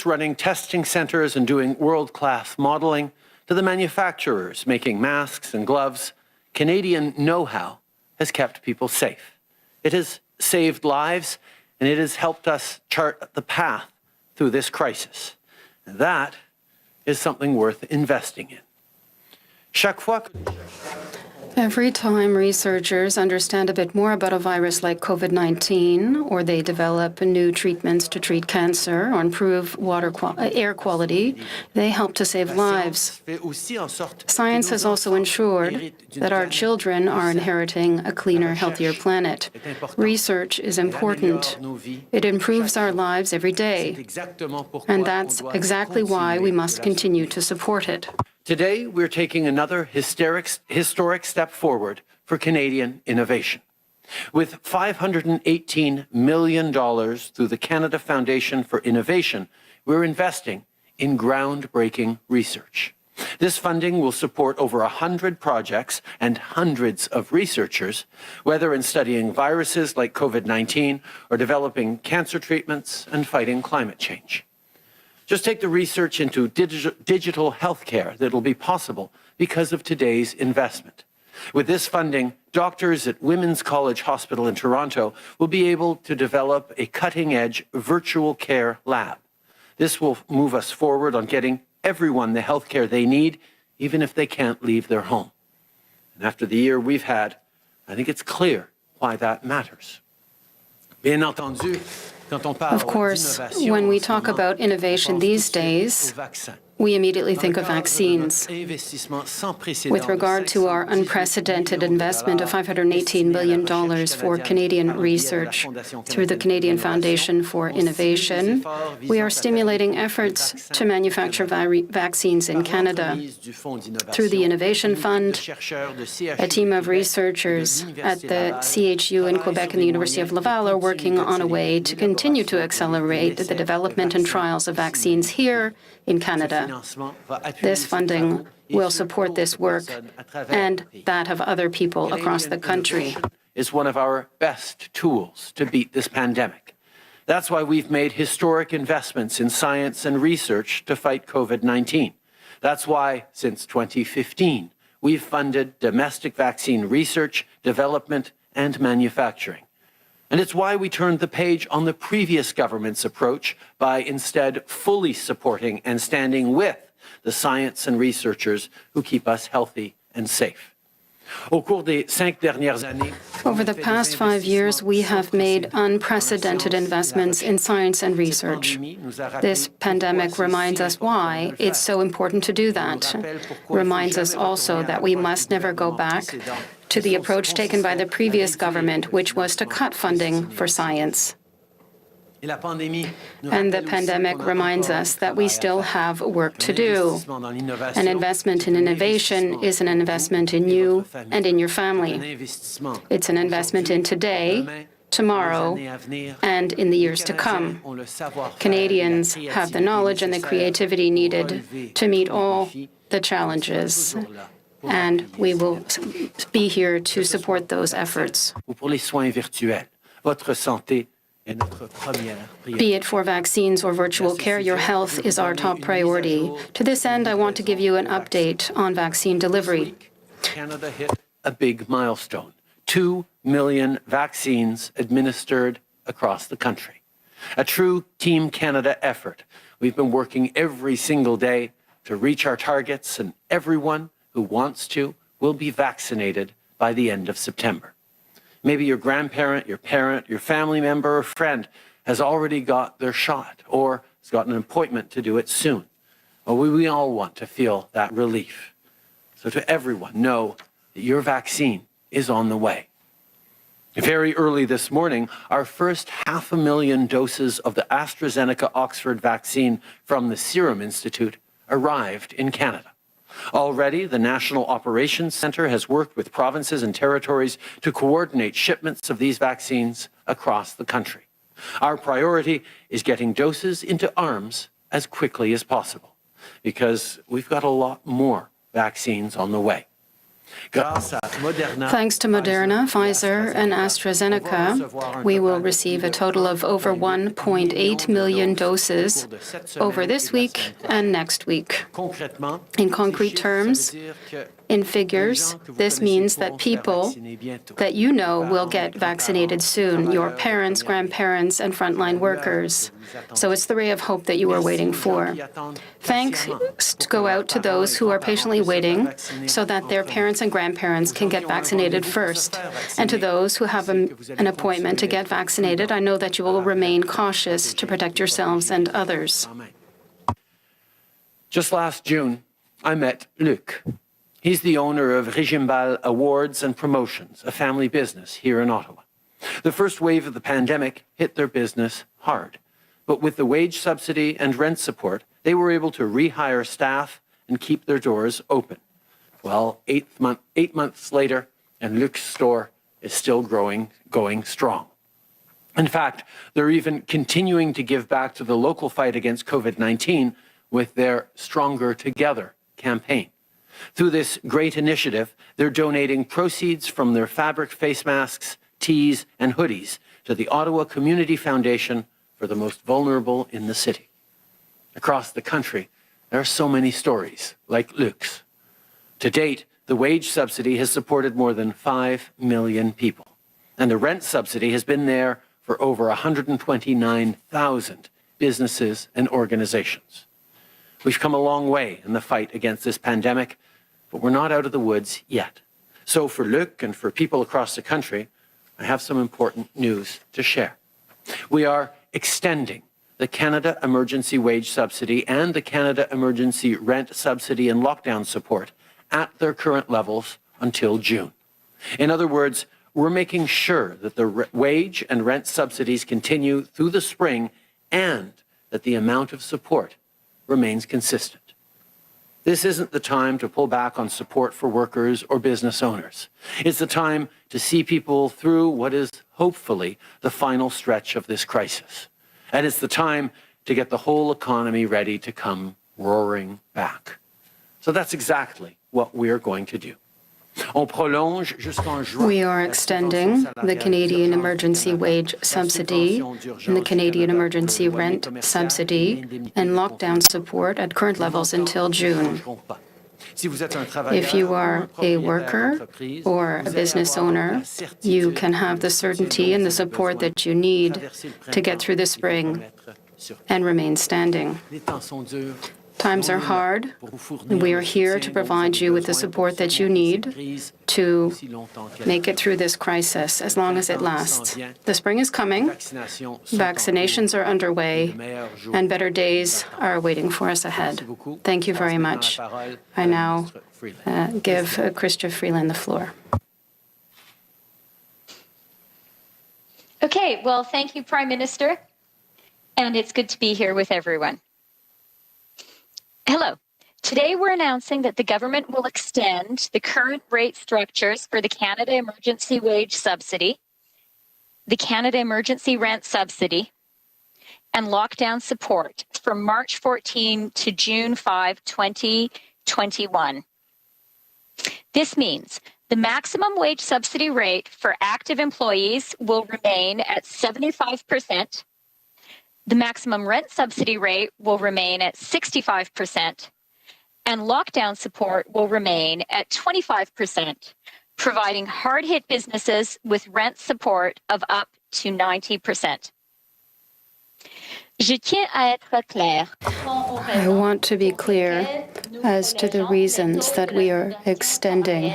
experts running testing centers and doing world-class modeling, to the manufacturers making masks and gloves, Canadian know-how has kept people safe. It has saved lives, and it has helped us chart the path through this crisis. And that is something worth investing in. Every time researchers understand a bit more about a virus like COVID-19, or they develop new treatments to treat cancer or improve air quality, they help to save lives. Science has also ensured that our children are inheriting a cleaner, healthier planet. Research is important. It improves our lives every day, and that's exactly why we must continue to support it. Today, we're taking another historic step forward for Canadian innovation. With $518 million through the Canada Foundation for Innovation, we're investing in groundbreaking research. This funding will support over 100 projects and hundreds of researchers, whether in studying viruses like COVID-19 or developing cancer treatments and fighting climate change. Just take the research into digital healthcare that will be possible because of today's investment. With this funding, doctors at Women's College Hospital in Toronto will be able to develop a cutting-edge virtual care lab. This will move us forward on getting everyone the healthcare they need, even if they can't leave their home. And after the year we've had, I think it's clear why that matters. Bien entendu, of course, when we talk about innovation these days, we immediately think of vaccines. With regard to our unprecedented investment of $518 million for Canadian research through the Canadian Foundation for Innovation, we are stimulating efforts to manufacture vaccines in Canada. Through the Innovation Fund, a team of researchers at the CHU in Quebec and the University of Laval are working on a way to continue to accelerate the development and trials of vaccines here in Canada. This funding will support this work and that of other people across the country. Is one of our best tools to beat this pandemic. That's why we've made historic investments in science and research to fight COVID-19. That's why, since 2015, we've funded domestic vaccine research, development, and manufacturing. And it's why we turned the page on the previous government's approach by instead fully supporting and standing with the science and researchers who keep us healthy and safe. Over the past 5 years, we have made unprecedented investments in science and research. This pandemic reminds us why it's so important to do that. Reminds us also that we must never go back to the approach taken by the previous government, which was to cut funding for science. And the pandemic reminds us that we still have work to do. An investment in innovation is an investment in you and in your family. It's an investment in today, tomorrow, and in the years to come. Canadians have the knowledge and the creativity needed to meet all the challenges, and we will be here to support those efforts. Be it for vaccines or virtual care, your health is our top priority. To this end, I want to give you an update on vaccine delivery. Canada hit a big milestone: 2 million vaccines administered across the country. A true Team Canada effort. We've been working every single day to reach our targets, and everyone who wants to will be vaccinated by the end of September. Maybe your grandparent, your parent, your family member or friend has already got their shot or has got an appointment to do it soon. Well, we all want to feel that relief. So to everyone, know that your vaccine is on the way. Very early this morning, our first 500,000 doses of the AstraZeneca Oxford vaccine from the Serum Institute arrived in Canada. Already, the National Operations Centre has worked with provinces and territories to coordinate shipments of these vaccines across the country. Our priority is getting doses into arms as quickly as possible, because we've got a lot more vaccines on the way. Thanks to Moderna, Pfizer, and AstraZeneca, we will receive a total of over 1.8 million doses over this week and next week. In concrete terms, in figures, this means that people that you know will get vaccinated soon, your parents, grandparents, and frontline workers. So it's the ray of hope that you are waiting for. Thanks go out to those who are patiently waiting so that their parents and grandparents can get vaccinated first. And to those who have an appointment to get vaccinated, I know that you will remain cautious to protect yourselves and others. Just last June, I met Luc. He's the owner of Régimbal Awards and Promotions, a family business here in Ottawa. The first wave of the pandemic hit their business hard, but with the wage subsidy and rent support, they were able to rehire staff and keep their doors open. Well, 8 months later, and Luc's store is still going strong. In fact, they're even continuing to give back to the local fight against COVID-19 with their Stronger Together campaign. Through this great initiative, they're donating proceeds from their fabric face masks, tees, and hoodies to the Ottawa Community Foundation for the most vulnerable in the city. Across the country, there are so many stories like Luc's. To date, the wage subsidy has supported more than 5 million people, and the rent subsidy has been there for over 129,000 businesses and organizations. We've come a long way in the fight against this pandemic, but we're not out of the woods yet. So for Luc and for people across the country, I have some important news to share. We are extending the Canada Emergency Wage Subsidy and the Canada Emergency Rent Subsidy and lockdown support at their current levels until June. In other words, we're making sure that the wage and rent subsidies continue through the spring and that the amount of support remains consistent. This isn't the time to pull back on support for workers or business owners. It's the time to see people through what is hopefully the final stretch of this crisis. And it's the time to get the whole economy ready to come roaring back. So that's exactly what we're going to do. We are extending the Canadian Emergency Wage Subsidy and the Canadian Emergency Rent Subsidy and lockdown support at current levels until June. If you are a worker or a business owner, you can have the certainty and the support that you need to get through the spring and remain standing. Times are hard, and we are here to provide you with the support that you need to make it through this crisis as long as it lasts. The spring is coming, vaccinations are underway, and better days are waiting for us ahead. Thank you very much. I now give Chrystia Freeland the floor. Okay, well, thank you, Prime Minister, and it's good to be here with everyone. Hello. Today we're announcing that the government will extend the current rate structures for the Canada Emergency Wage Subsidy, the Canada Emergency Rent Subsidy, and lockdown support from March 14 to June 5, 2021. This means the maximum wage subsidy rate for active employees will remain at 75%. The maximum rent subsidy rate will remain at 65%, and lockdown support will remain at 25%, providing hard-hit businesses with rent support of up to 90%. I want to be clear as to the reasons that we are extending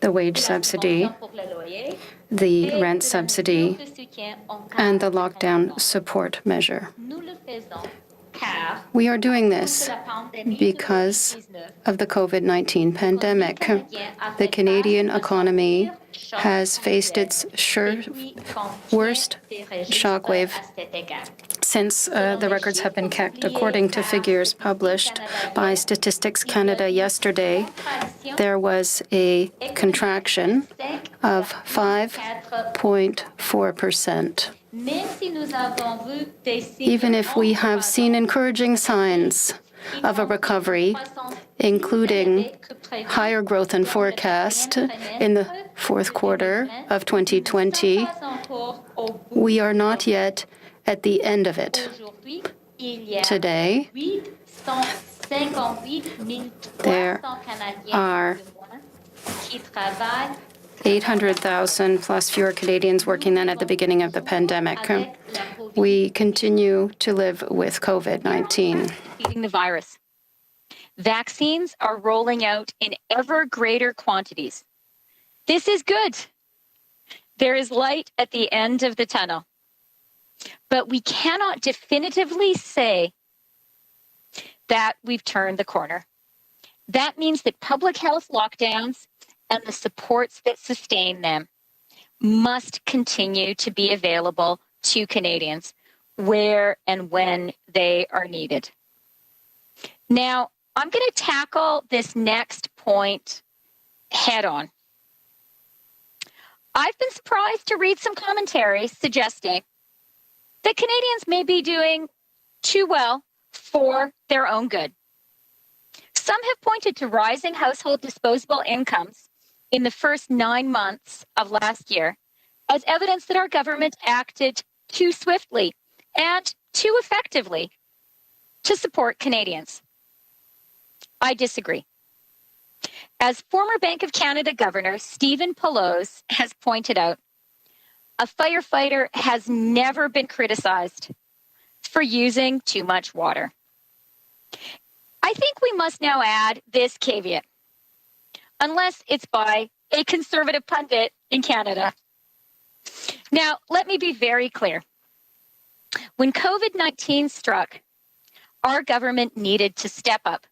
the wage subsidy, the rent subsidy, and the lockdown support measure. We are doing this because of the COVID-19 pandemic. The Canadian economy has faced its worst shockwave since the records have been kept. According to figures published by Statistics Canada yesterday, there was a contraction of 5.4%. Even if we have seen encouraging signs of a recovery, including higher growth than forecast in the fourth quarter of 2020, we are not yet at the end of it. Today, there are 800,000 plus fewer Canadians working than at the beginning of the pandemic. We continue to live with COVID-19. Defeating the virus. Vaccines are rolling out in ever greater quantities. This is good. There is light at the end of the tunnel. But we cannot definitively say that we've turned the corner. That means that public health lockdowns and the supports that sustain them must continue to be available to Canadians where and when they are needed. Now, I'm going to tackle this next point head on. I've been surprised to read some commentary suggesting that Canadians may be doing too well for their own good. Some have pointed to rising household disposable incomes in the first 9 months of last year as evidence that our government acted too swiftly and too effectively to support Canadians. I disagree. As former Bank of Canada Governor Stephen Poloz has pointed out, a firefighter has never been criticized for using too much water. I think we must now add this caveat, unless it's by a conservative pundit in Canada. Now, let me be very clear. When COVID-19 struck, our government needed to step up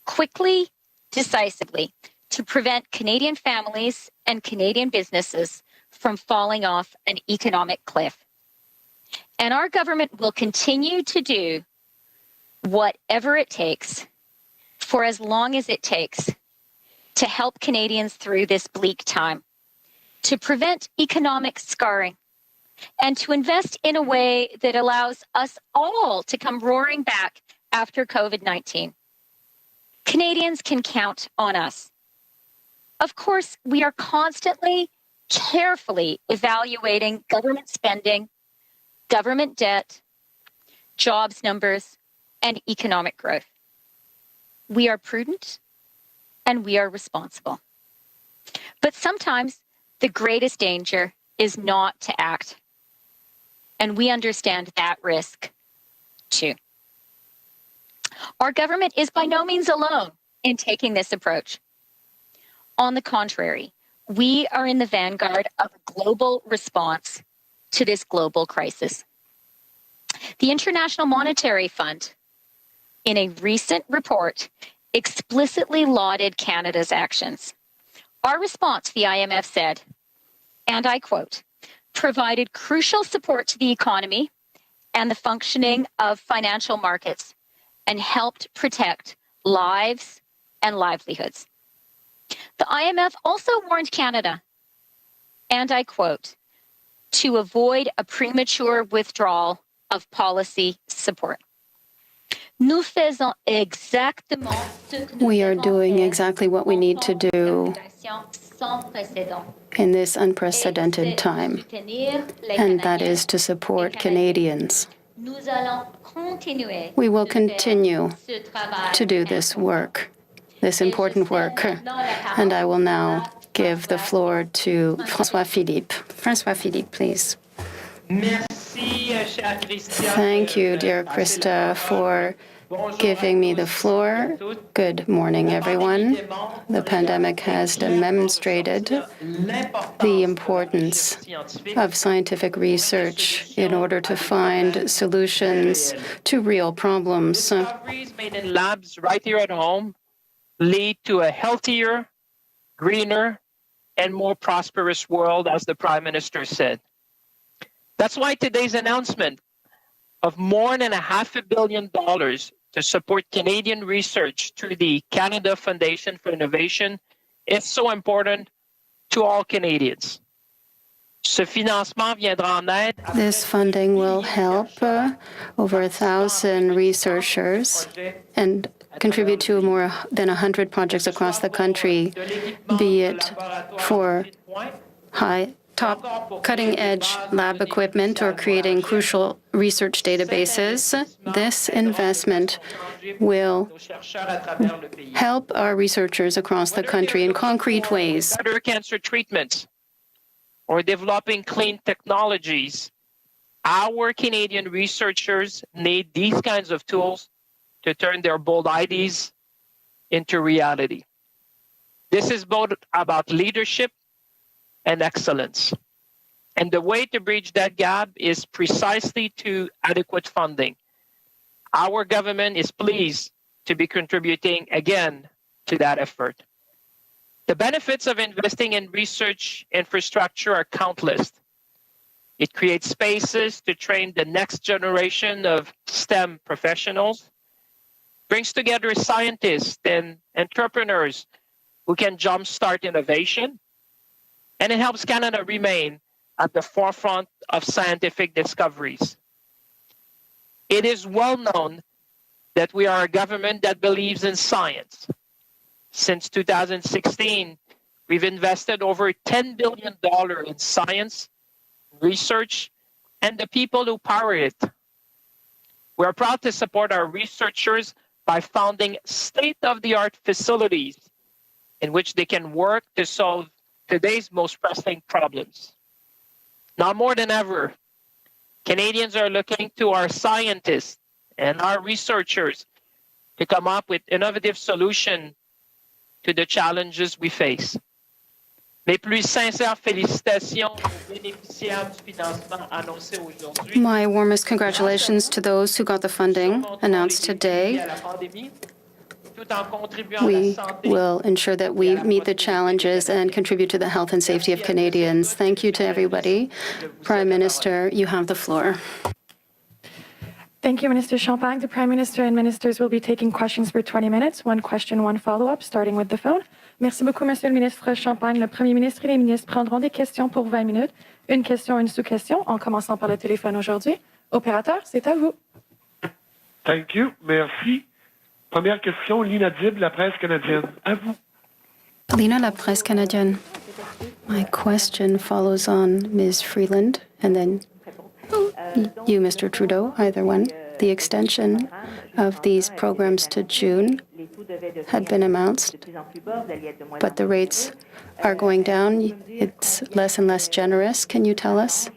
quickly, decisively, to prevent Canadian families and Canadian businesses from falling off an economic cliff. And our government will continue to do whatever it takes for as long as it takes to help Canadians through this bleak time, to prevent economic scarring, and to invest in a way that allows us all to come roaring back after COVID-19. Canadians can count on us. Of course, we are constantly, carefully evaluating government spending, government debt, jobs numbers, and economic growth. We are prudent and we are responsible. But sometimes the greatest danger is not to act. And we understand that risk too. Our government is by no means alone in taking this approach. On the contrary, we are in the vanguard of a global response to this global crisis. The International Monetary Fund, in a recent report, explicitly lauded Canada's actions. Our response, the IMF said, and I quote, provided crucial support to the economy and the functioning of financial markets and helped protect lives and livelihoods. The IMF also warned Canada, and I quote, to avoid a premature withdrawal of policy support. We are doing exactly what we need to do in this unprecedented time, and that is to support Canadians. We will continue to do this work, this important work, and I will now give the floor to François Philippe. François Philippe, please. Thank you, dear Krista, for giving me the floor. Good morning, everyone. The pandemic has demonstrated the importance of scientific research in order to find solutions to real problems. Discoveries made in labs right here at home lead to a healthier, greener, and more prosperous world, as the Prime Minister said. That's why today's announcement of more than $500 million to support Canadian research through the Canada Foundation for Innovation is so important to all Canadians. Ce financement viendra en aide à This funding will help over 1,000 researchers and contribute to more than 100 projects across the country, be it for top cutting-edge lab equipment or creating crucial research databases. This investment will help our researchers across the country in concrete ways. better cancer treatments or developing clean technologies. Our Canadian researchers need these kinds of tools to turn their bold ideas into reality. This is both about leadership and excellence. And the way to bridge that gap is precisely to adequate funding. Our government is pleased to be contributing again to that effort. The benefits of investing in research infrastructure are countless. It creates spaces to train the next generation of STEM professionals, brings together scientists and entrepreneurs who can jumpstart innovation, and it helps Canada remain at the forefront of scientific discoveries. It is well known that we are a government that believes in science. Since 2016, we've invested over $10 billion in science, research, and the people who power it. We're proud to support our researchers by founding state-of-the-art facilities in which they can work to solve today's most pressing problems. Now more than ever, Canadians are looking to our scientists and our researchers to come up with innovative solutions to the challenges we face. Mes plus sincères félicitations aux bénéficiaires du financement annoncé aujourd'hui. My warmest congratulations to those who got the funding announced today. We will ensure that we meet the challenges and contribute to the health and safety of Canadians. Thank you to everybody. Prime Minister, you have the floor. Thank you, Minister Champagne. The Prime Minister and ministers will be taking questions for 20 minutes. One question, one follow-up, starting with the phone. Merci beaucoup, Monsieur le Ministre Champagne. Le Premier ministre et les ministres prendront des questions pour 20 minutes. Une question, une sous-question, en commençant par le téléphone aujourd'hui. Opérateur, c'est à vous. Thank you. Merci. Première question, Lina Dib, La Presse canadienne. À vous. Lina, La Presse canadienne. My question follows on Ms. Freeland and then you, Mr. Trudeau, either one. The extension of these programs to June had been announced, but the rates are going down. It's less and less generous. Can you tell us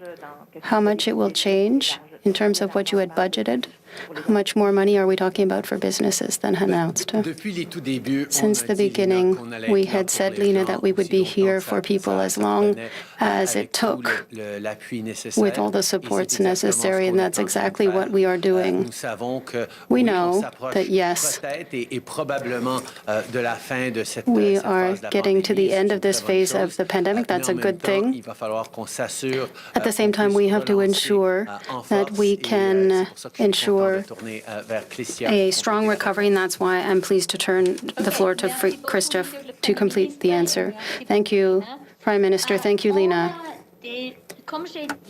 how much it will change in terms of what you had budgeted? How much more money are we talking about for businesses than announced? Since the beginning, we had said, Lina, that we would be here for people as long as it took, with all the supports necessary, and that's exactly what we are doing. We know that, yes, we are getting to the end of this phase of the pandemic. That's a good thing. At the same time, we have to ensure that we can ensure a strong recovery, and that's why I'm pleased to turn the floor to Christophe to complete the answer. Thank you, Prime Minister. Thank you, Lina.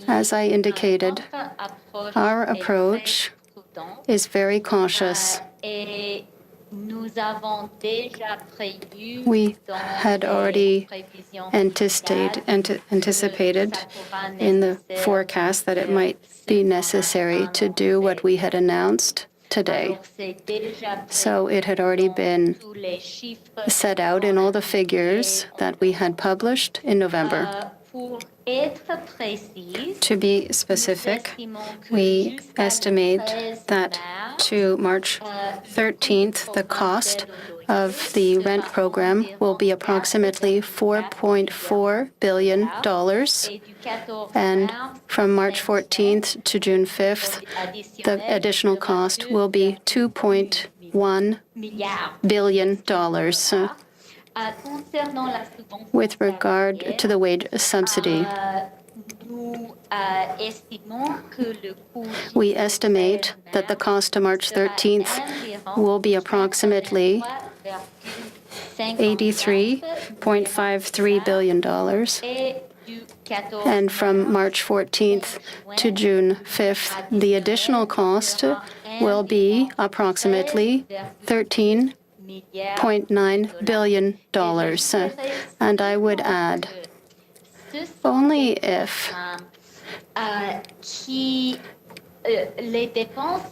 As I indicated, our approach is very cautious. We had already anticipated in the forecast that it might be necessary to do what we had announced today. So it had already been set out in all the figures that we had published in November. To be specific, we estimate that to March 13th, the cost of the rent program will be approximately $4.4 billion. And from March 14th to June 5th, the additional cost will be $2.1 billion. With regard to the wage subsidy, we estimate that the cost to March 13th will be approximately $83.53 billion. And from March 14th to June 5th, the additional cost will be approximately $13.9 billion. And I would add, only if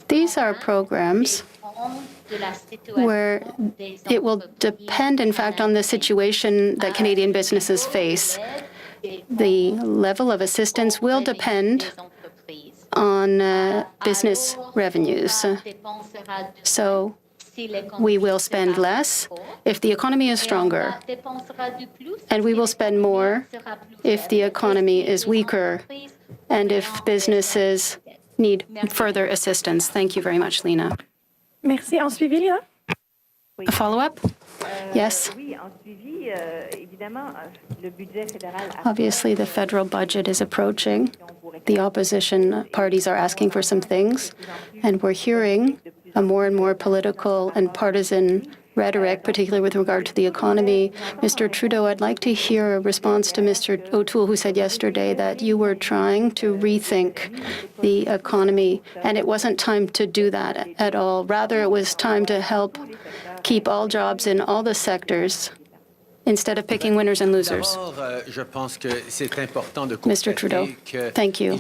these are programs where it will depend, in fact, on the situation that Canadian businesses face. The level of assistance will depend on business revenues. So we will spend less if the economy is stronger, and we will spend more if the economy is weaker and if businesses need further assistance. Thank you very much, Lena. Merci. En suivi, Lina? A follow-up? Yes. Obviously, the federal budget is approaching. The opposition parties are asking for some things, and we're hearing a more and more political and partisan rhetoric, particularly with regard to the economy. Mr. Trudeau, I'd like to hear a response to Mr. O'Toole, who said yesterday that you were trying to rethink the economy, and it wasn't time to do that at all. Rather, it was time to help keep all jobs in all the sectors instead of picking winners and losers. Mr. Trudeau, thank you.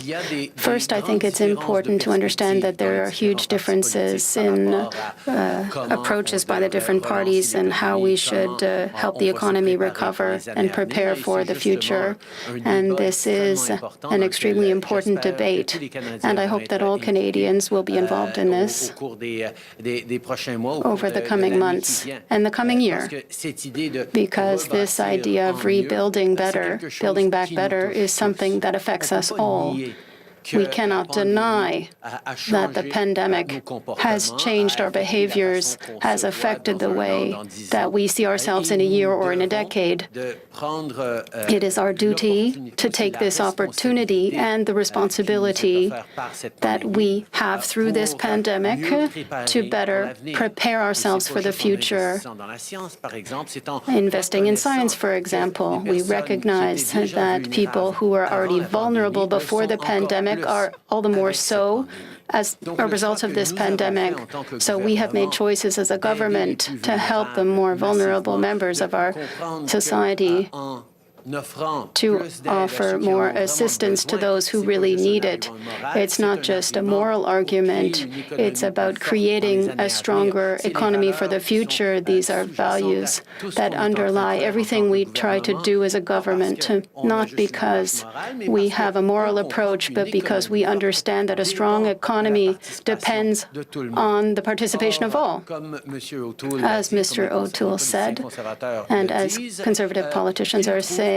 First, I think it's important to understand that there are huge differences in approaches by the different parties and how we should help the economy recover and prepare for the future. And this is an extremely important debate, and I hope that all Canadians will be involved in this over the coming months and the coming year, because this idea of rebuilding better, building back better, is something that affects us all. We cannot deny that the pandemic has changed our behaviors, has affected the way that we see ourselves in a year or in a decade. It is our duty to take this opportunity and the responsibility that we have through this pandemic to better prepare ourselves for the future. Investing in science, for example, we recognize that people who were already vulnerable before the pandemic are all the more so as a result of this pandemic. So we have made choices as a government to help the more vulnerable members of our society, to offer more assistance to those who really need it. It's not just a moral argument. It's about creating a stronger economy for the future. These are values that underlie everything we try to do as a government, not because we have a moral approach, but because we understand that a strong economy depends on the participation of all. As Mr. O'Toole said, and as Conservative politicians are saying,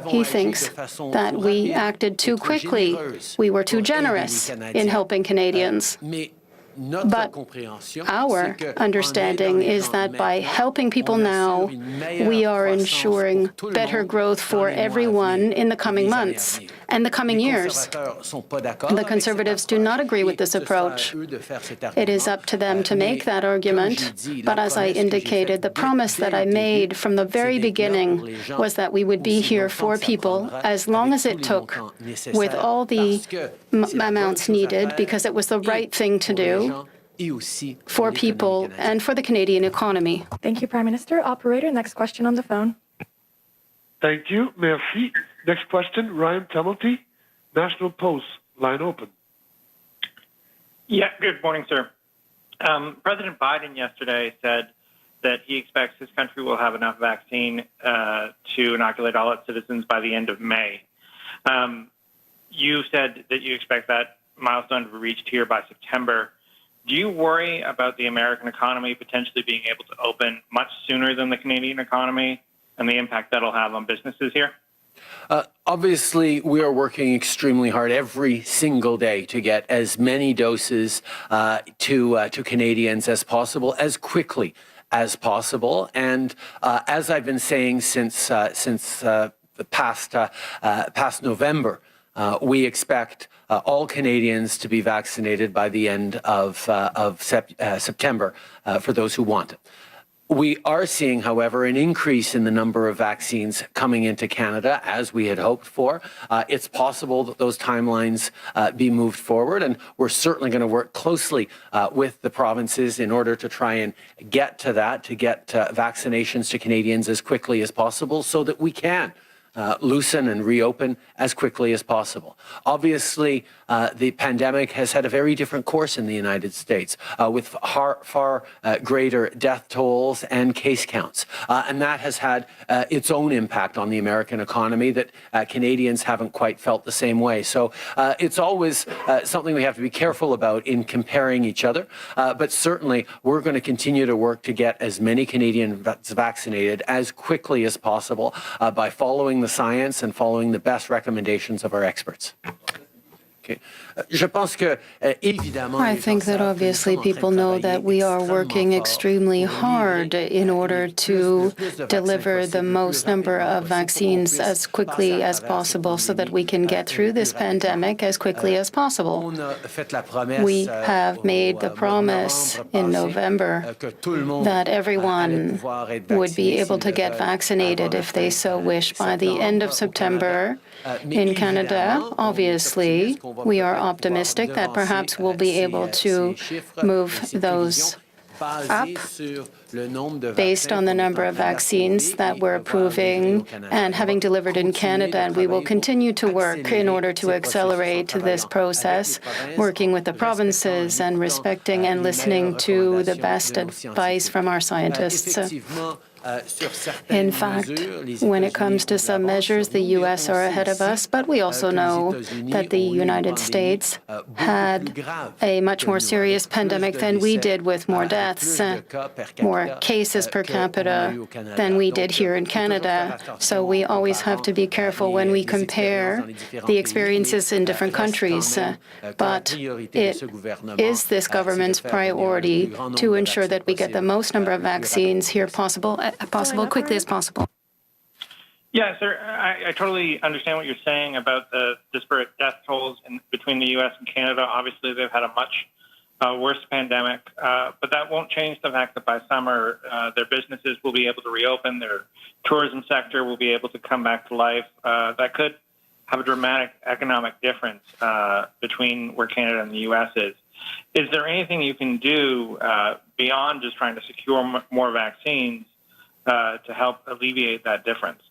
he thinks that we acted too quickly. We were too generous in helping Canadians. But our understanding is that by helping people now, we are ensuring better growth for everyone in the coming months and the coming years. The Conservatives do not agree with this approach. It is up to them to make that argument, but as I indicated, the promise that I made from the very beginning was that we would be here for people as long as it took, with all the amounts needed, because it was the right thing to do for people and for the Canadian economy. Thank you, Prime Minister. Operator, next question on the phone. Thank you. Merci. Next question, Ryan Tumulty, National Post. Line open. Yeah, good morning, sir. President Biden yesterday said that he expects his country will have enough vaccine to inoculate all its citizens by the end of May. You said that you expect that milestone to be reached here by September. Do you worry about the American economy potentially being able to open much sooner than the Canadian economy and the impact that'll have on businesses here? Obviously, we are working extremely hard every single day to get as many doses to Canadians as possible, as quickly as possible. And as I've been saying since the past November, we expect all Canadians to be vaccinated by the end of September for those who want it. We are seeing, however, an increase in the number of vaccines coming into Canada, as we had hoped for. It's possible that those timelines be moved forward, and we're certainly going to work closely with the provinces in order to try and get to that, to get vaccinations to Canadians as quickly as possible so that we can loosen and reopen as quickly as possible. Obviously, the pandemic has had a very different course in the United States with far greater death tolls and case counts. And that has had its own impact on the American economy that Canadians haven't quite felt the same way. So it's always something we have to be careful about in comparing each other. But certainly, we're going to continue to work to get as many Canadians vaccinated as quickly as possible by following the science and following the best recommendations of our experts. Okay. I think that obviously people know that we are working extremely hard in order to deliver the most number of vaccines as quickly as possible so that we can get through this pandemic as quickly as possible. We have made the promise in November that everyone would be able to get vaccinated if they so wish by the end of September. In Canada, obviously, we are optimistic that perhaps we'll be able to move those up based on the number of vaccines that we're approving and having delivered in Canada. And we will continue to work in order to accelerate this process, working with the provinces and respecting and listening to the best advice from our scientists. In fact, when it comes to some measures, the U.S. are ahead of us, but we also know that the United States had a much more serious pandemic than we did, with more deaths, more cases per capita than we did here in Canada. So we always have to be careful when we compare the experiences in different countries. But it is this government's priority to ensure that we get the most number of vaccines here quickly as possible. Yeah, sir, I totally understand what you're saying about the disparate death tolls between the U.S. and Canada. Obviously, they've had a much worse pandemic, but that won't change the fact that by summer, their businesses will be able to reopen, their tourism sector will be able to come back to life. That could have a dramatic economic difference between where Canada and the U.S. is. Is there anything you can do beyond just trying to secure more vaccines to help alleviate that difference?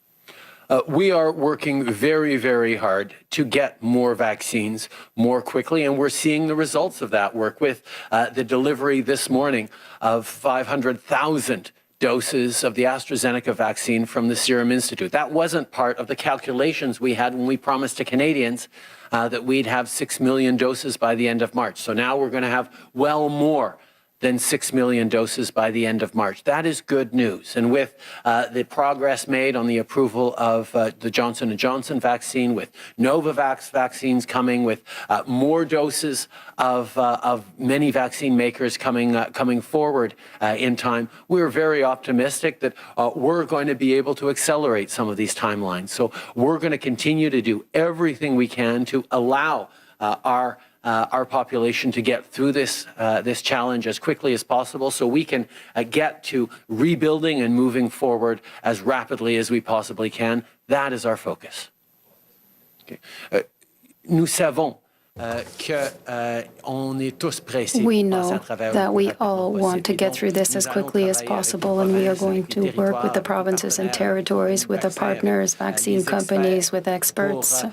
We are working very, very hard to get more vaccines more quickly, and we're seeing the results of that work with the delivery this morning of 500,000 doses of the AstraZeneca vaccine from the Serum Institute. That wasn't part of the calculations we had when we promised to Canadians that we'd have 6 million doses by the end of March. So now we're going to have well more than 6 million doses by the end of March. That is good news. And with the progress made on the approval of the Johnson & Johnson vaccine, with Novavax vaccines coming, with more doses of many vaccine makers coming forward in time, we're very optimistic that we're going to be able to accelerate some of these timelines. So we're going to continue to do everything we can to allow our population to get through this challenge as quickly as possible so we can get to rebuilding and moving forward as rapidly as we possibly can. That is our focus. Okay. Nous savons we know that we all want to get through this as quickly as possible, and we are going to work with the provinces and territories, with the partners, vaccine companies, with experts,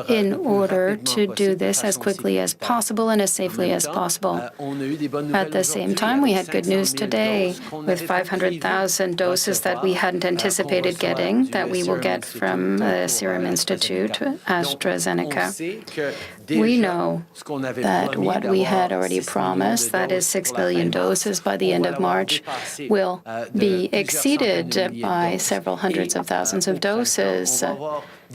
in order to do this as quickly as possible and as safely as possible. At the same time, we had good news today with 500,000 doses that we hadn't anticipated getting, that we will get from the Serum Institute, AstraZeneca. We know that what we had already promised, that is 6 million doses by the end of March, will be exceeded by several hundreds of thousands of doses.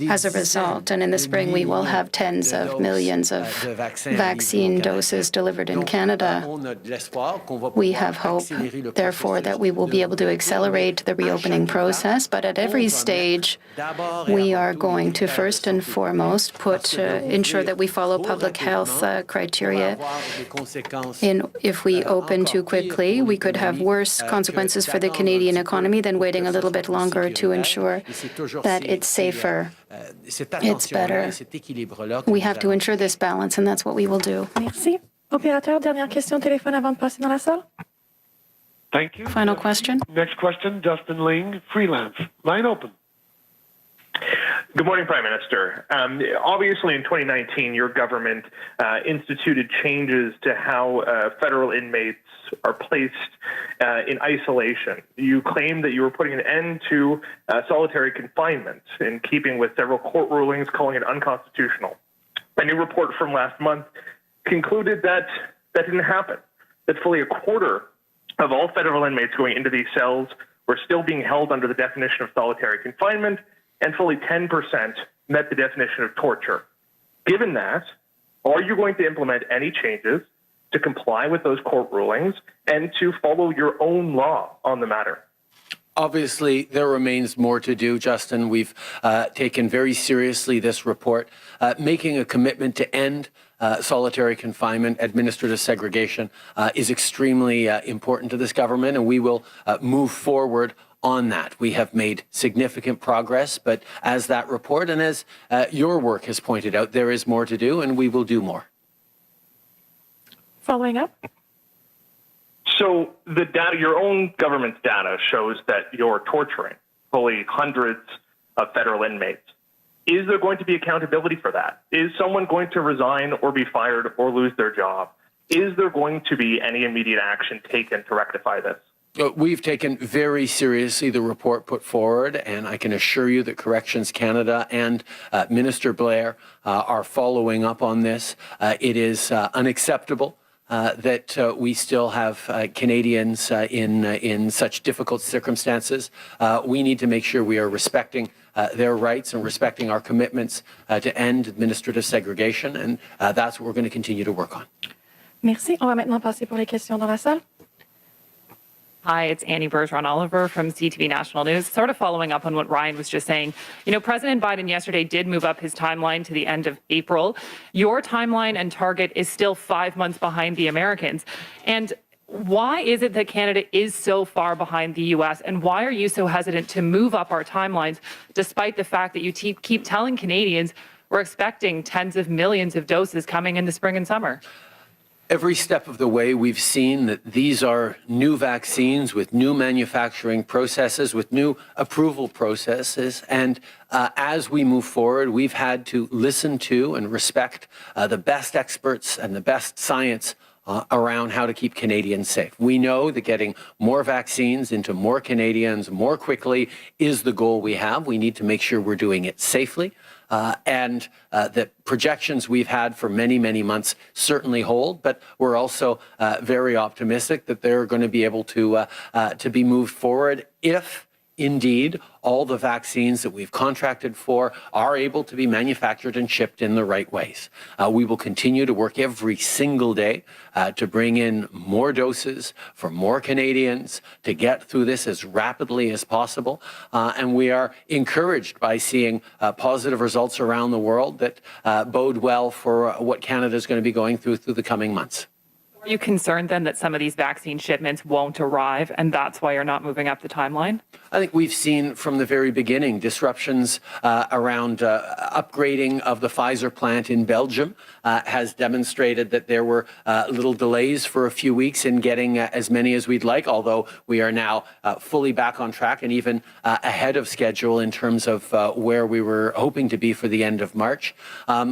as a result. And in the spring, we will have tens of millions of vaccine doses delivered in Canada. We have hope, therefore, that we will be able to accelerate the reopening process. But at every stage, we are going to first and foremost ensure that we follow public health criteria. If we open too quickly, we could have worse consequences for the Canadian economy than waiting a little bit longer to ensure that it's safer. It's better. We have to ensure this balance, and that's what we will do. Merci. Opérateur, dernière question téléphone avant de passer dans la salle. Thank you. Final question. Next question, Dustin Ling, freelance. Line open. Good morning, Prime Minister. Obviously, in 2019, your government instituted changes to how federal inmates are placed in isolation. You claimed that you were putting an end to solitary confinement, in keeping with several court rulings calling it unconstitutional. A new report from last month concluded that that didn't happen, that fully a quarter of all federal inmates going into these cells were still being held under the definition of solitary confinement, and fully 10% met the definition of torture. Given that, are you going to implement any changes to comply with those court rulings and to follow your own law on the matter? Obviously, there remains more to do, Justin. We've taken very seriously this report, making a commitment to end solitary confinement, administrative segregation is extremely important to this government, and we will move forward on that. We have made significant progress, but as that report and as your work has pointed out, there is more to do, and we will do more. Following up. So the data, your own government's data, shows that you're torturing fully hundreds of federal inmates. Is there going to be accountability for that? Is someone going to resign or be fired or lose their job? Is there going to be any immediate action taken to rectify this? We've taken very seriously the report put forward, and I can assure you that Corrections Canada and Minister Blair are following up on this. It is unacceptable that we still have Canadians in such difficult circumstances. We need to make sure we are respecting their rights and respecting our commitments to end administrative segregation, and that's what we're going to continue to work on. Merci. On va maintenant passer pour les questions dans la salle. Hi, it's Annie Bergeron-Oliver from CTV National News. Sort of following up on what Ryan was just saying. You know, President Biden yesterday did move up his timeline to the end of April. Your timeline and target is still 5 months behind the Americans. And why is it that Canada is so far behind the U.S., and why are you so hesitant to move up our timelines, despite the fact that you keep telling Canadians we're expecting tens of millions of doses coming in the spring and summer? Every step of the way, we've seen that these are new vaccines with new manufacturing processes, with new approval processes. And as we move forward, we've had to listen to and respect the best experts and the best science around how to keep Canadians safe. We know that getting more vaccines into more Canadians more quickly is the goal we have. We need to make sure we're doing it safely. And the projections we've had for many, many months certainly hold, but we're also very optimistic that they're going to be able to be moved forward if, indeed, all the vaccines that we've contracted for are able to be manufactured and shipped in the right ways. We will continue to work every single day to bring in more doses for more Canadians, to get through this as rapidly as possible. And we are encouraged by seeing positive results around the world that bode well for what Canada is going to be going through the coming months. Are you concerned then that some of these vaccine shipments won't arrive, and that's why you're not moving up the timeline? I think we've seen from the very beginning disruptions around upgrading of the Pfizer plant in Belgium has demonstrated that there were little delays for a few weeks in getting as many as we'd like, although we are now fully back on track and even ahead of schedule in terms of where we were hoping to be for the end of March.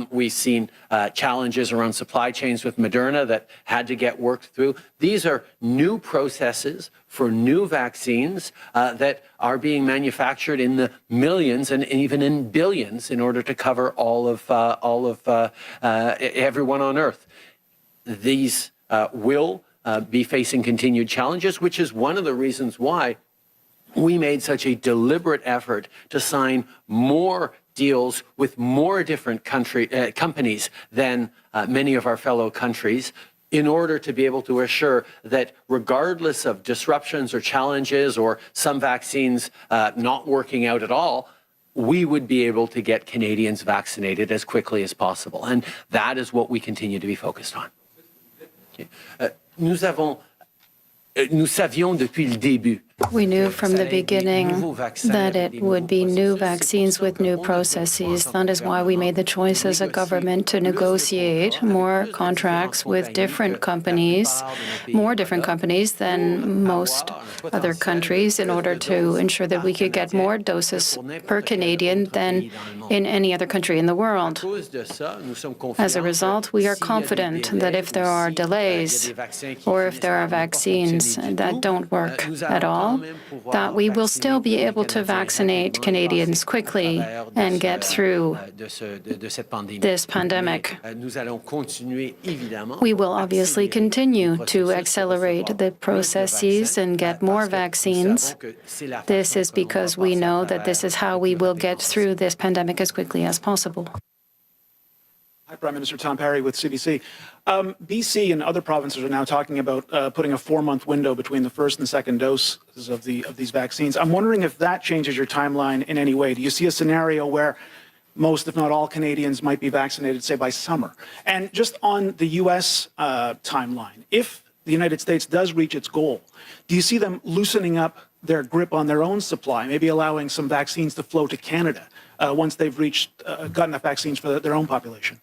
We've seen challenges around supply chains with Moderna that had to get worked through. These are new processes for new vaccines that are being manufactured in the millions and even in billions in order to cover all of everyone on Earth. These will be facing continued challenges, which is one of the reasons why we made such a deliberate effort to sign more deals with more different companies than many of our fellow countries in order to be able to assure that regardless of disruptions or challenges or some vaccines not working out at all, we would be able to get Canadians vaccinated as quickly as possible. And that is what we continue to be focused on. Okay. Nous savions depuis le début. We knew from the beginning that it would be new vaccines with new processes. That is why we made the choice as a government to negotiate more contracts with different companies, more different companies than most other countries, in order to ensure that we could get more doses per Canadian than in any other country in the world. As a result, we are confident that if there are delays or if there are vaccines that don't work at all, that we will still be able to vaccinate Canadians quickly and get through this pandemic. We will obviously continue to accelerate the processes and get more vaccines. This is because we know that this is how we will get through this pandemic as quickly as possible. Hi, Prime Minister Tom Perry with CBC. BC and other provinces are now talking about putting a 4-month window between the first and second doses of these vaccines. I'm wondering if that changes your timeline in any way. Do you see a scenario where most, if not all, Canadians might be vaccinated, say, by summer? And just on the U.S. Timeline, if the United States does reach its goal, do you see them loosening up their grip on their own supply, maybe allowing some vaccines to flow to Canada once they've got enough vaccines for their own population?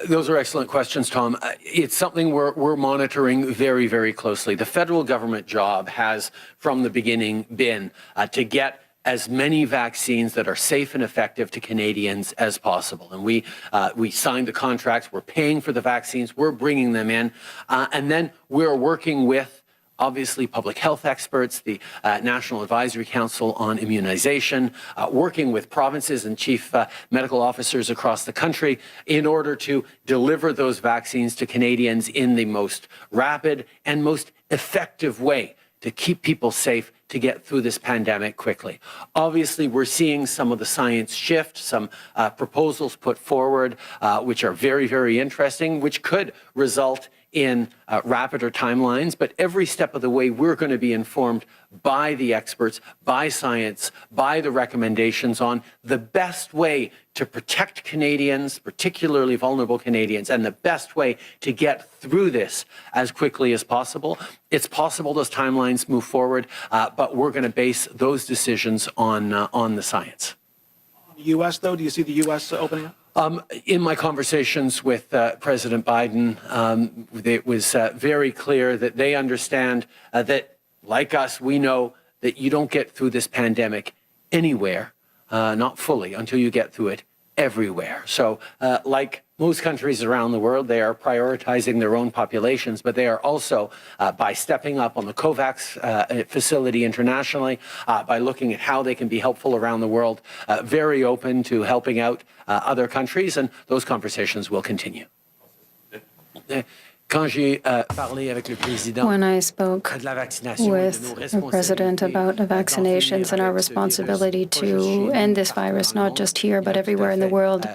Those are excellent questions, Tom. It's something we're monitoring very, very closely. The federal government job has, from the beginning, been to get as many vaccines that are safe and effective to Canadians as possible. And we signed the contracts, we're paying for the vaccines, we're bringing them in, and then we're working with obviously public health experts, the National Advisory Council on Immunization, working with provinces and chief medical officers across the country in order to deliver those vaccines to Canadians in the most rapid and most effective way to keep people safe, to get through this pandemic quickly. Obviously, we're seeing some of the science shift, some proposals put forward, which are very, very interesting, which could result in rapider timelines, but every step of the way we're going to be informed by the experts, by science, by the recommendations on the best way to protect Canadians, particularly vulnerable Canadians, and the best way to get through this as quickly as possible. It's possible those timelines move forward, but we're going to base those decisions on the science. The U.S., though, do you see the U.S. opening up? In my conversations with President Biden, it was very clear that they understand that, like us, we know that you don't get through this pandemic anywhere, not fully, until you get through it everywhere. So like most countries around the world, they are prioritizing their own populations, but they are also, by stepping up on the COVAX facility internationally, by looking at how they can be helpful around the world, very open to helping out other countries, and those conversations will continue. When I spoke with the President about vaccinations and our responsibility to end this virus, not just here, but everywhere in the world,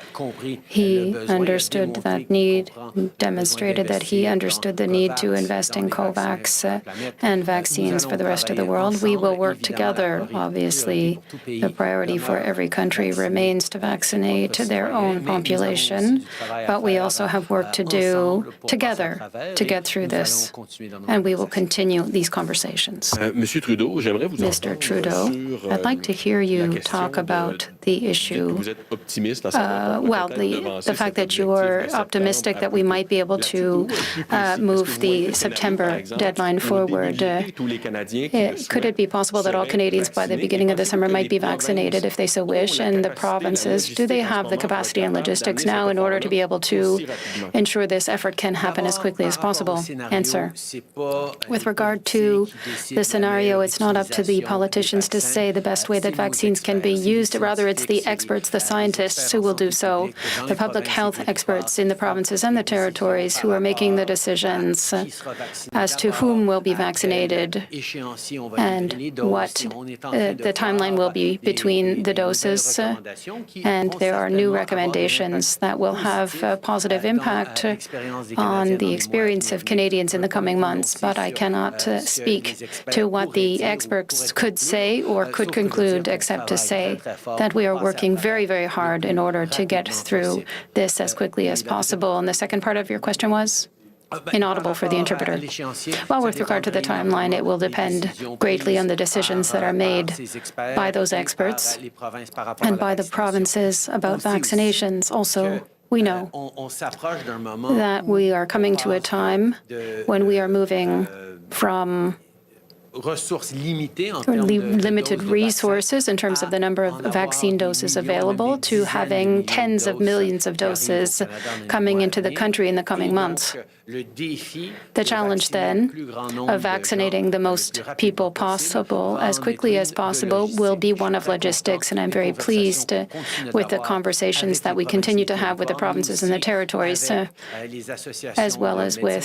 he understood that need, demonstrated that he understood the need to invest in COVAX and vaccines for the rest of the world. We will work together. Obviously, the priority for every country remains to vaccinate their own population, but we also have work to do together to get through this, and we will continue these conversations. Mr. Trudeau, I'd like to hear you talk about the issue, the fact that you are optimistic that we might be able to move the September deadline forward. Could it be possible that all Canadians by the beginning of the summer might be vaccinated if they so wish? And the provinces, do they have the capacity and logistics now in order to be able to ensure this effort can happen as quickly as possible? Answer. With regard to the scenario, it's not up to the politicians to say the best way that vaccines can be used. Rather, it's the experts, the scientists who will do so, the public health experts in the provinces and the territories who are making the decisions as to whom will be vaccinated and what the timeline will be between the doses. And there are new recommendations that will have a positive impact on the experience of Canadians in the coming months. But I cannot speak to what the experts could say or could conclude, except to say that we are working very, very hard in order to get through this as quickly as possible. And the second part of your question was? Inaudible for the interpreter. Well, with regard to the timeline, it will depend greatly on the decisions that are made by those experts and by the provinces about vaccinations. Also, we know that we are coming to a time when we are moving from limited resources in terms of the number of vaccine doses available to having tens of millions of doses coming into the country in the coming months. The challenge then of vaccinating the most people possible as quickly as possible will be one of logistics, and I'm very pleased with the conversations that we continue to have with the provinces and the territories, as well as with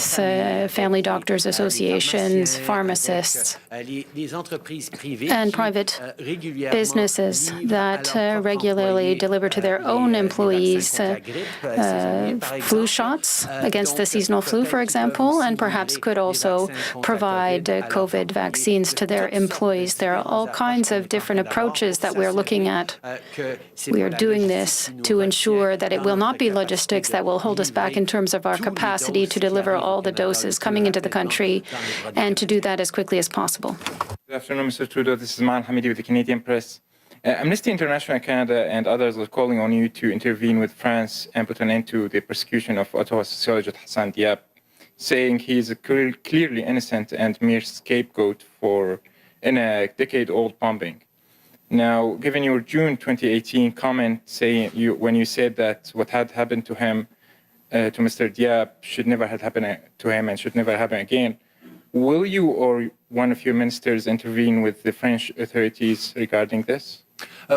family doctors associations, pharmacists, and private businesses that regularly deliver to their own employees flu shots against the seasonal flu, for example, and perhaps could also provide COVID vaccines to their employees. There are all kinds of different approaches that we're looking at. We are doing this to ensure that it will not be logistics that will hold us back in terms of our capacity to deliver all the doses coming into the country and to do that as quickly as possible. Good afternoon, Mr. Trudeau. This is Man Hamidi with the Canadian Press. Amnesty International Canada and others are calling on you to intervene with France and put an end to the persecution of Ottawa sociologist Hassan Diab, saying he is a clearly innocent and mere scapegoat in a decade-old bombing. Now, given your June 2018 comment when you said that what had happened to him, to Mr. Diab, should never have happened to him and should never happen again, will you or one of your ministers intervene with the French authorities regarding this?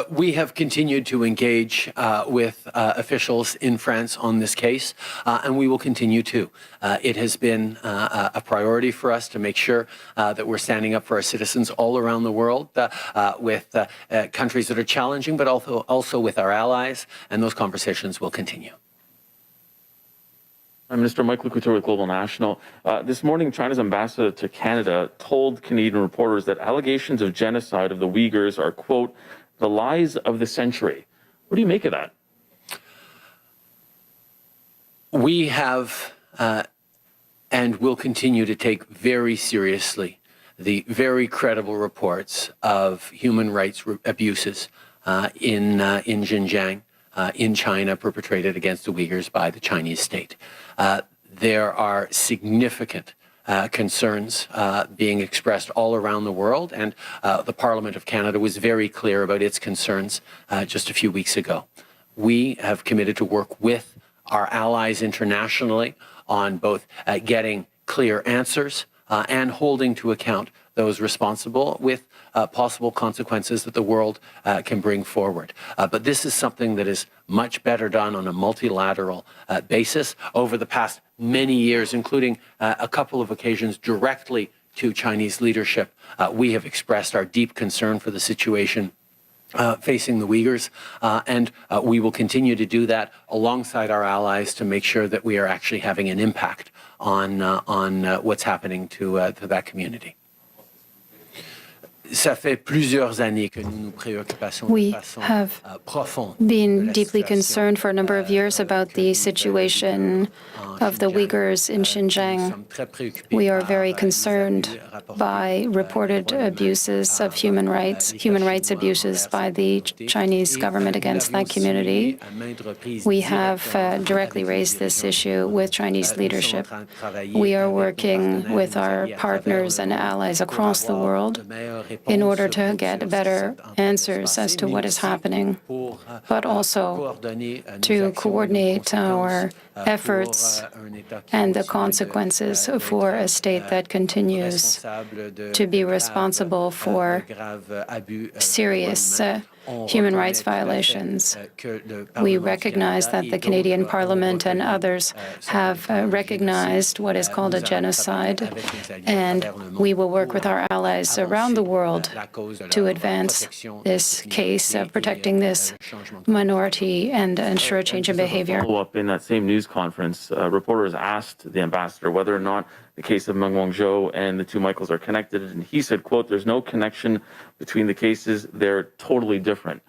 We have continued to engage with officials in France on this case, and we will continue to. It has been a priority for us to make sure that we're standing up for our citizens all around the world with countries that are challenging, but also with our allies, and those conversations will continue. Prime Minister Michael Couture with Global National. This morning, China's ambassador to Canada told Canadian reporters that allegations of genocide of the Uyghurs are, quote, the lies of the century. What do you make of that? We have and will continue to take very seriously the very credible reports of human rights abuses in Xinjiang, in China, perpetrated against the Uyghurs by the Chinese state. There are significant concerns being expressed all around the world, and the Parliament of Canada was very clear about its concerns just a few weeks ago. We have committed to work with our allies internationally on both getting clear answers and holding to account those responsible with possible consequences that the world can bring forward. But this is something that is much better done on a multilateral basis. Over the past many years, including a couple of occasions directly to Chinese leadership, we have expressed our deep concern for the situation facing the Uyghurs, and we will continue to do that alongside our allies to make sure that we are actually having an impact on what's happening to that community. We have been deeply concerned for a number of years about the situation of the Uyghurs in Xinjiang. We are very concerned by reported abuses of human rights abuses by the Chinese government against that community. We have directly raised this issue with Chinese leadership. We are working with our partners and allies across the world in order to get better answers as to what is happening, but also to coordinate our efforts and the consequences for a state that continues to be responsible for serious human rights violations. We recognize that the Canadian Parliament and others have recognized what is called a genocide, and we will work with our allies around the world to advance this case of protecting this minority and ensure a change in behavior. Follow-up in that same news conference, reporters asked the ambassador whether or not the case of Meng Wanzhou and the two Michaels are connected, and he said, quote, "There's no connection between the cases. They're totally different."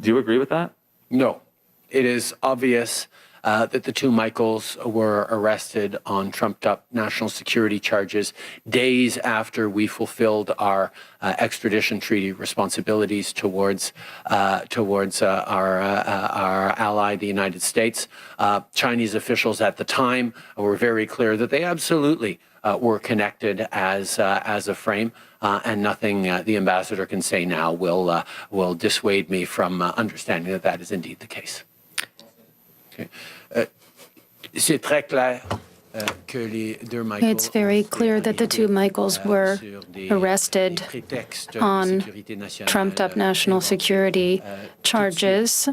Do you agree with that? No. It is obvious that the two Michaels were arrested on trumped-up national security charges days after we fulfilled our extradition treaty responsibilities towards our ally, the United States. Chinese officials at the time were very clear that they absolutely were connected as a frame, and nothing the ambassador can say now will dissuade me from understanding that that is indeed the case. Okay. C'est très clair que les deux Michaels. It's very clear that the two Michaels were arrested on trumped-up national security charges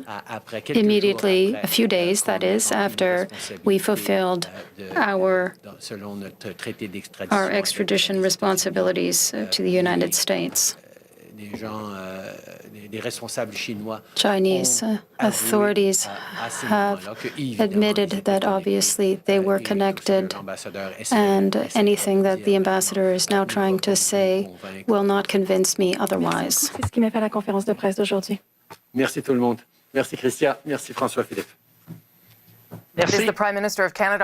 immediately, a few days, that is, after we fulfilled our extradition responsibilities to the United States. Chinese authorities have admitted that obviously they were connected, and anything that the ambassador is now trying to say will not convince me otherwise. C'est ce qui met fin à la conférence de presse d'aujourd'hui. Merci tout le monde. Merci Christian. Merci François-Philippe. Merci. Is the Prime Minister of Canada